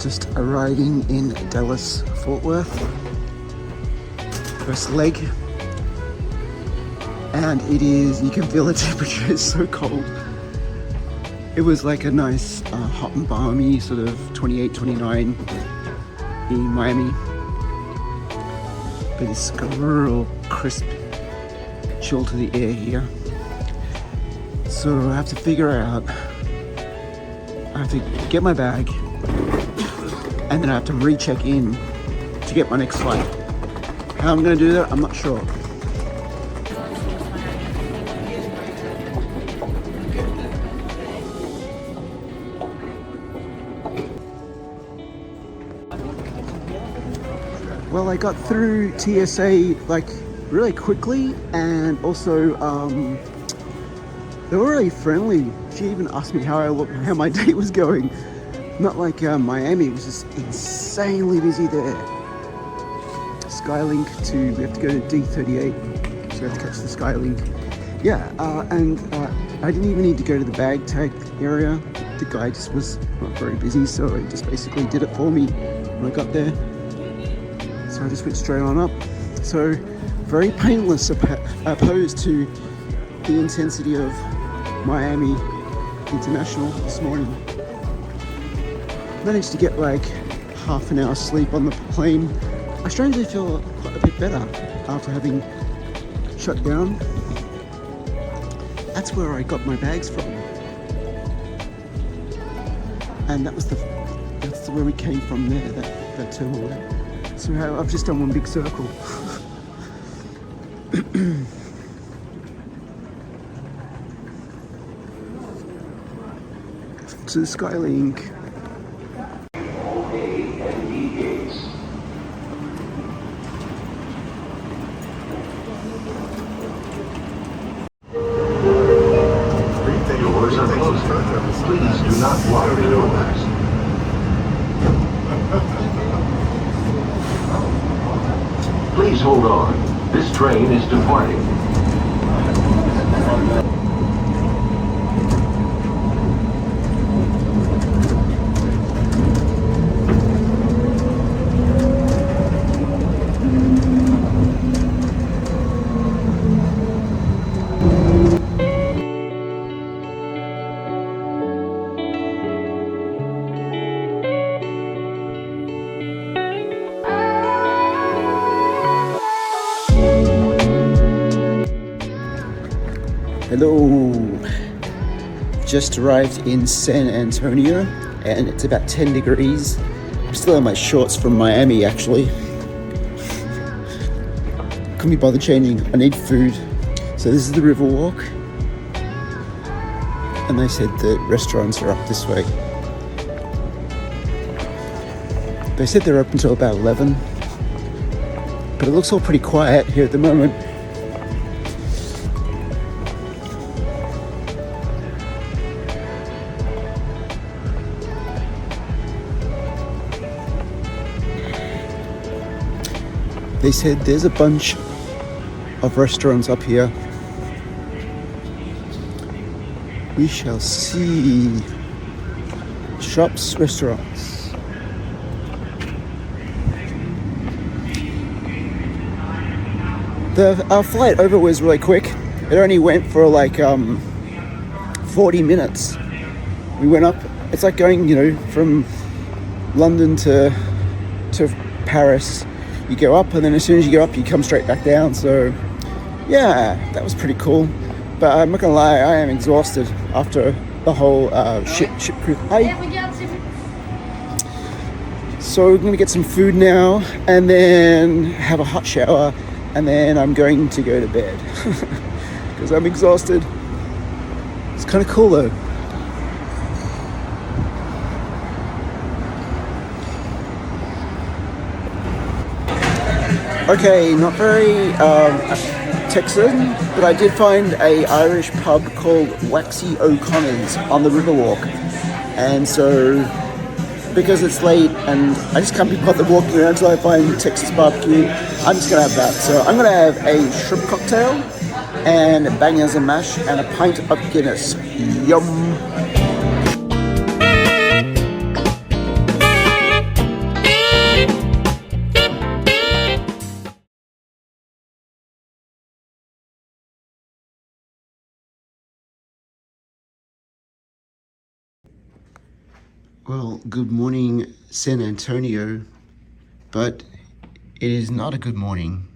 Just arriving in Dallas, Fort Worth. First leg. And it is, you can feel the temperature is so cold. It was like a nice hot and balmy sort of 28, 29 in Miami. But it's got a real crisp chill to the air here. So I have to figure out, I have to get my bag and then I have to recheck in to get my next flight. How I'm gonna do that, I'm not sure. Well, I got through TSA like really quickly, and also they were really friendly. She even asked me how my day was going. Not like Miami, it was just insanely busy there. Skylink we have to go to D38, so we have to catch the Skylink. Yeah, and I didn't even need to go to the bag tag area. The guy just was not very busy, so he just basically did it for me when I got there. So I just went straight on up. So very painless opposed to the intensity of Miami International this morning. Managed to get like half an hour sleep on the plane. I strangely feel quite a bit better after having shut down. That's where I got my bags from. And that's where we came from there, that terminal there. So I've just done one big circle. To the Skylink. Doors are closing. Please do not lock the doors. Please hold on. This train is departing. Hello, just arrived in San Antonio and it's about 10 degrees. I'm still in my shorts from Miami actually. Couldn't be bothered changing, I need food. So this is the Riverwalk. And they said that restaurants are up this way. They said they're open until about 11. But it looks all pretty quiet here at the moment. They said there's a bunch of restaurants up here. We shall see. Shops, restaurants. Our flight over was really quick. It only went for like 40 minutes. We went up. It's like going, from London to Paris. You go up, and then as soon as you go up, you come straight back down. So, yeah, that was pretty cool. But I'm not gonna lie, I am exhausted after the whole ship crew. Hi. So we're gonna get some food now, and then have a hot shower, and then I'm going to go to bed because I'm exhausted. It's kind of cool though. Okay, not very Texan, but I did find a Irish pub called Waxy O'Connor's on the Riverwalk. And so, because it's late and I just can't be bothered walking around until I find Texas barbecue, I'm just gonna have that. So I'm gonna have a shrimp cocktail and bangers and mash and a pint of Guinness. Yum! Well, good morning, San Antonio, but it is not a good morning.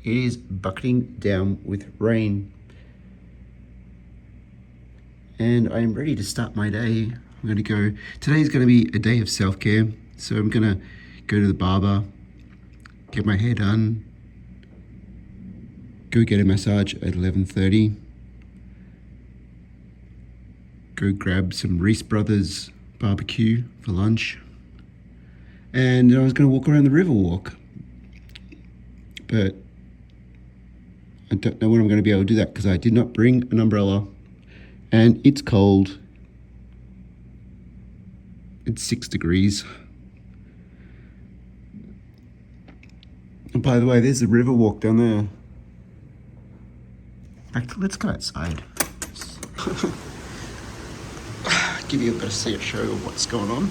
It is bucketing down with rain. And I'm ready to start my day. I'm gonna go, today's gonna be a day of self-care. So I'm gonna go to the barber, get my hair done, go get a massage at 11:30, go grab some Reese Brothers barbecue for lunch, and I was going to walk around the Riverwalk, but I don't know when I'm going to be able to do that because I did not bring an umbrella and it's cold. It's 6 degrees. And by the way, there's the Riverwalk down there. Actually, let's go outside. Give you a bit of a show of what's going on.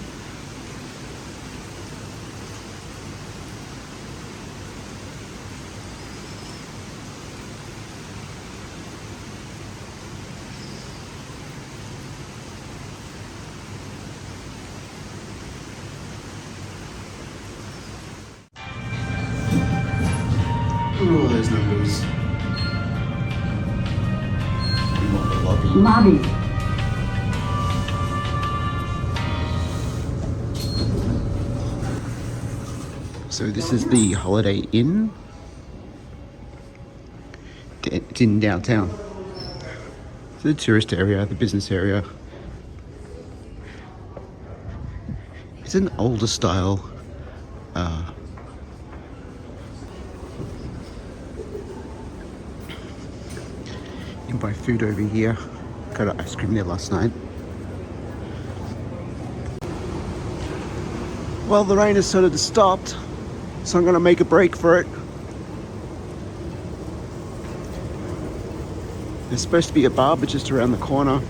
Oh, those numbers. We want the lobby. Lobby. So this is the Holiday Inn. It's in downtown. It's the tourist area, the business area. It's an older style. You can buy food over here. Got an ice cream there last night. Well, the rain has sort of stopped, so I'm going to make a break for it. There's supposed to be a barber just around the corner.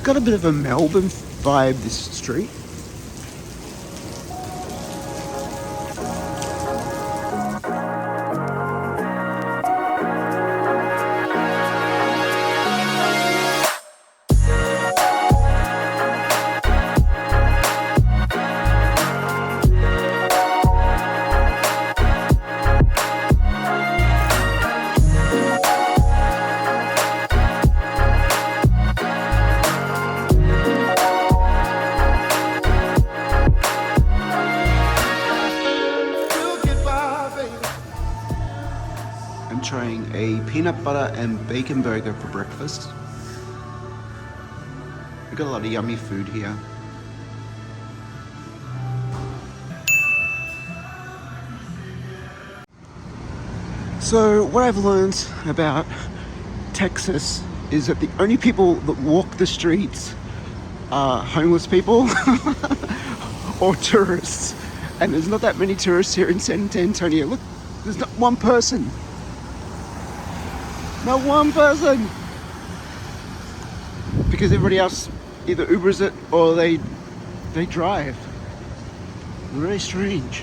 Got a bit of a Melbourne vibe, this street. I'm trying a peanut butter and bacon burger for breakfast. We've got a lot of yummy food here. So what I've learned about Texas is that the only people that walk the streets are homeless people or tourists. And there's not that many tourists here in San Antonio. Look, there's not one person. Not one person! Because everybody else either Ubers it or they drive. Really strange.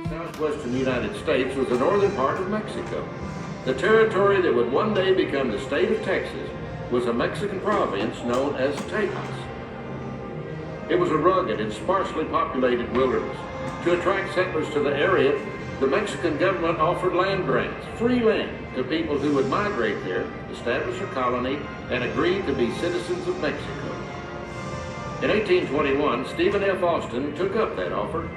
Southwestern United States was the northern part of Mexico. The territory that would one day become the state of Texas was a Mexican province known as Tejas. It was a rugged and sparsely populated wilderness. To attract settlers to the area, the Mexican government offered land grants, free land, to people who would migrate there, establish a colony, and agree to be citizens of Mexico. In 1821, Stephen F. Austin took up that offer.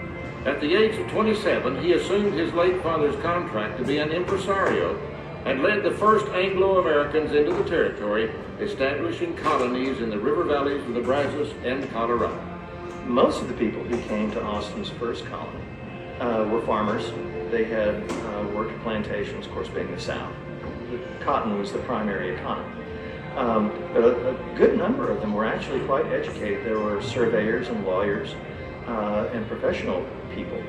At the age of 27, he assumed his late father's contract to be an impresario and led the first Anglo-Americans into the territory, establishing colonies in the river valleys of the Brazos and Colorado. Most of the people who came to Austin's first colony were farmers. They had worked plantations, of course, being the South. Cotton was the primary economy. But a good number of them were actually quite educated. There were surveyors and lawyers and professional people.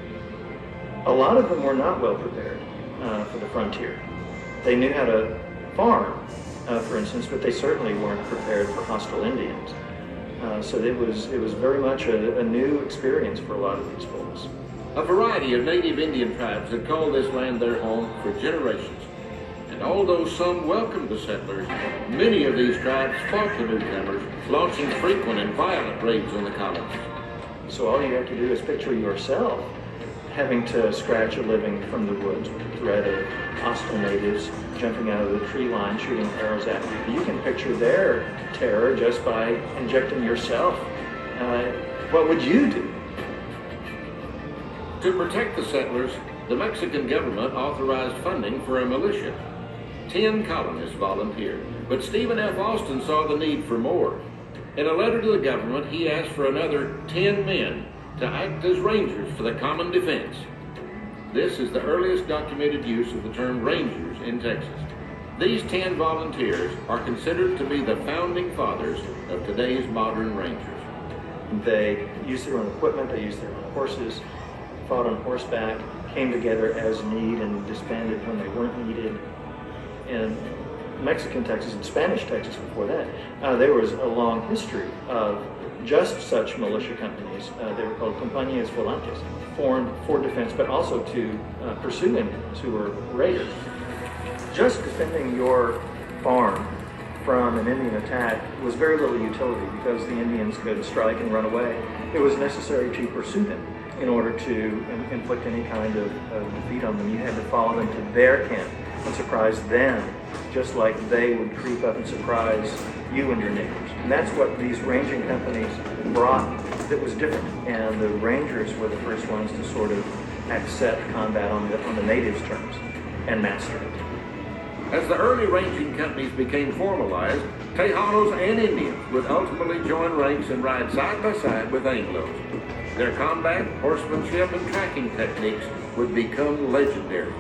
A lot of them were not well prepared for the frontier. They knew how to farm, for instance, but they certainly weren't prepared for hostile Indians. So it was very much a new experience for a lot of these folks. A variety of native Indian tribes had called this land their home for generations. And although some welcomed the settlers, many of these tribes fought the newcomers, launching frequent and violent raids on the colonies. So all you have to do is picture yourself having to scratch a living from the woods with the threat of hostile natives jumping out of the tree line, shooting arrows at you. You can picture their terror just by injecting yourself. What would you do? To protect the settlers, the Mexican government authorized funding for a militia. 10 colonists volunteered, but Stephen F. Austin saw the need for more. In a letter to the government, he asked for another 10 men to act as rangers for the common defense. This is the earliest documented use of the term rangers in Texas. These 10 volunteers are considered to be the founding fathers of today's modern rangers. They used their own equipment, they used their own horses, fought on horseback, came together as need and disbanded when they weren't needed. In Mexican Texas and Spanish Texas before that, there was a long history of just such militia companies. They were called Compañías Volantes, formed for defense, but also to pursue Indians who were raiders. Just defending your farm from an Indian attack was very little utility because the Indians could strike and run away. It was necessary to pursue them in order to inflict any kind of defeat on them. You had to follow them to their camp and surprise them, just like they would creep up and surprise you and your neighbors. And that's what these ranging companies brought that was different. And the rangers were the first ones to sort of accept combat on the natives' terms and master it. As the early ranging companies became formalized, Tejanos and Indians would ultimately join ranks and ride side by side with Anglos. Their combat, horsemanship, and tracking techniques would become legendary.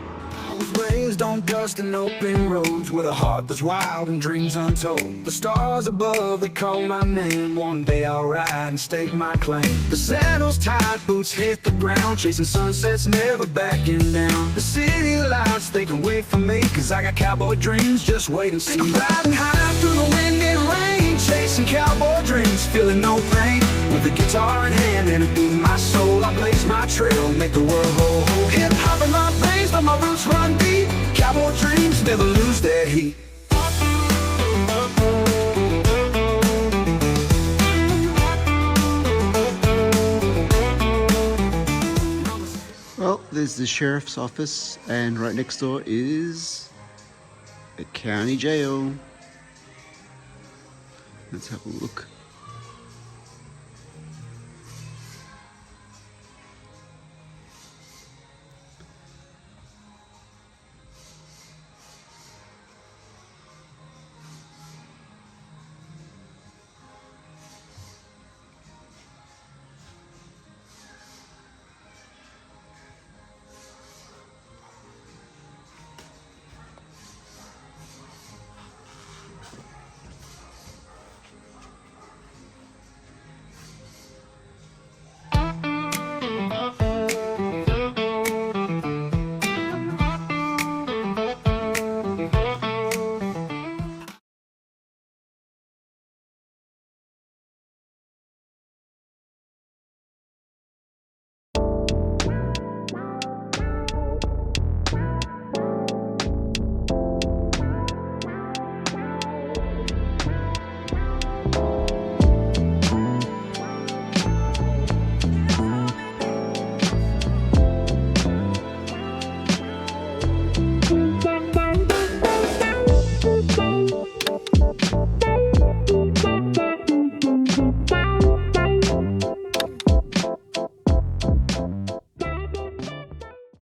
I was raised on dust and open roads with a heart that's wild and dreams untold. The stars above, they call my name. One day I'll ride and stake my claim. The saddle's tight, boots hit the ground, chasing sunsets, never backing down. The city lights, they can wait for me, cause I got cowboy dreams, just wait and see. I'm riding high through the wind and rain, chasing cowboy dreams, feeling no pain. With a guitar in hand and a beat in my soul, I blaze my trail, make the world whole. Hip hop in my veins, but my roots run deep. Cowboy dreams never lose their heat. Well, there's the sheriff's office, and right next door is a county jail. Let's have a look.